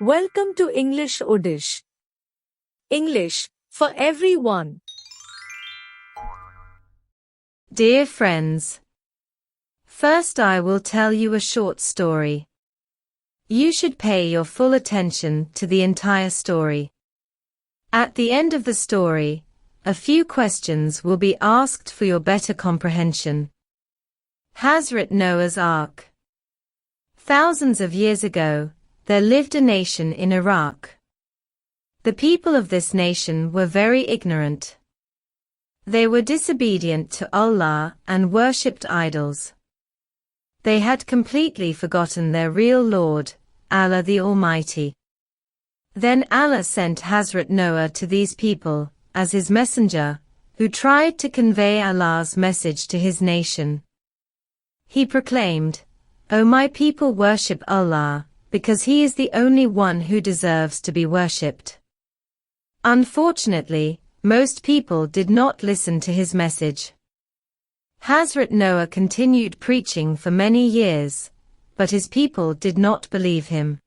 Welcome to English Odish. English for everyone. Dear friends, first I will tell you a short story. You should pay your full attention to the entire story. At the end of the story, a few questions will be asked for your better comprehension. Hazrat Noah's Ark. Thousands of years ago, there lived a nation in Iraq. The people of this nation were very ignorant. They were disobedient to Allah and worshipped idols. They had completely forgotten their real Lord, Allah the Almighty. Then Allah sent Hazrat Noah to these people, as his messenger, who tried to convey Allah's message to his nation. He proclaimed, "O my people, worship Allah, because He is the only one who deserves to be worshipped." Unfortunately, most people did not listen to his message. Hazrat Noah continued preaching for many years, but his people did not believe him.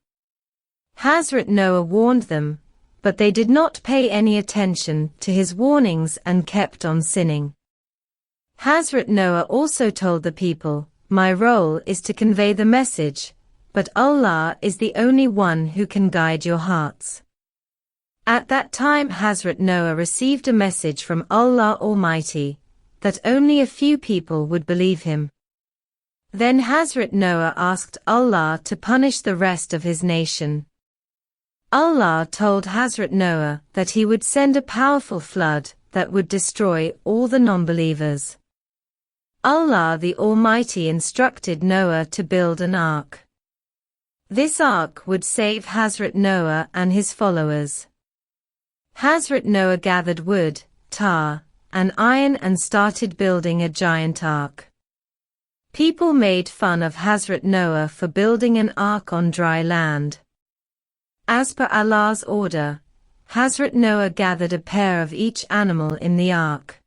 Hazrat Noah warned them, but they did not pay any attention to his warnings and kept on sinning. Hazrat Noah also told the people, "My role is to convey the message, but Allah is the only one who can guide your hearts." At that time Hazrat Noah received a message from Allah Almighty, that only a few people would believe him. Then Hazrat Noah asked Allah to punish the rest of his nation. Allah told Hazrat Noah that he would send a powerful flood that would destroy all the non-believers. Allah the Almighty instructed Noah to build an ark. This ark would save Hazrat Noah and his followers. Hazrat Noah gathered wood, tar, and iron and started building a giant ark. People made fun of Hazrat Noah for building an ark on dry land. As per Allah's order, Hazrat Noah gathered a pair of each animal in the ark.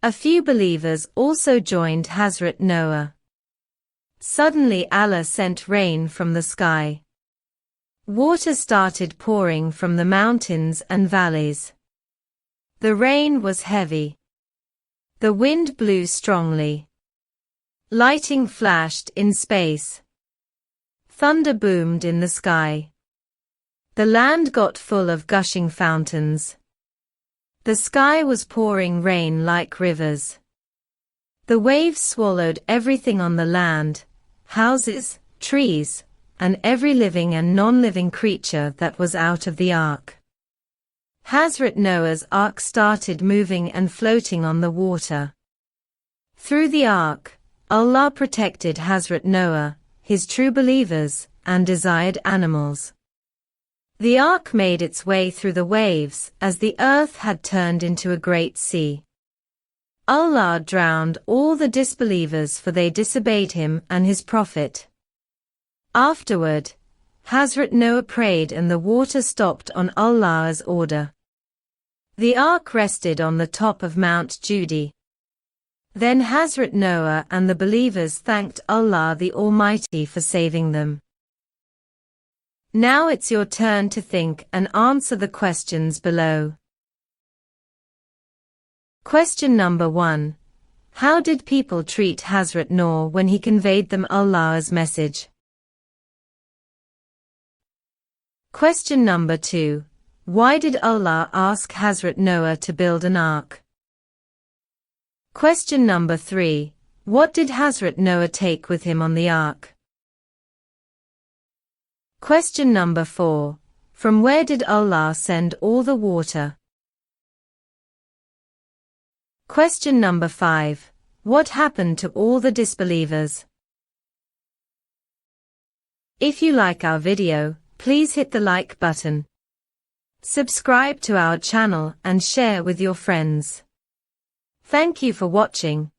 A few believers also joined Hazrat Noah. Suddenly Allah sent rain from the sky. Water started pouring from the mountains and valleys. The rain was heavy. The wind blew strongly. Lightning flashed in space. Thunder boomed in the sky. The land got full of gushing fountains. The sky was pouring rain like rivers. The waves swallowed everything on the land, houses, trees, and every living and non-living creature that was out of the ark. Hazrat Noah's ark started moving and floating on the water. Through the ark, Allah protected Hazrat Noah, his true believers, and desired animals. The ark made its way through the waves as the earth had turned into a great sea. Allah drowned all the disbelievers for they disobeyed him and his prophet. Afterward, Hazrat Noah prayed and the water stopped on Allah's order. The ark rested on the top of Mount Judy. Then Hazrat Noah and the believers thanked Allah the Almighty for saving them. Now it's your turn to think and answer the questions below. Question number 1. How did people treat Hazrat Noah when he conveyed them Allah's message? Question number 2. Why did Allah ask Hazrat Noah to build an ark? Question number 3. What did Hazrat Noah take with him on the ark? Question number 4. From where did Allah send all the water? Question number 5. What happened to all the disbelievers? If you like our video, please hit the like button. Subscribe to our channel and share with your friends. Thank you for watching.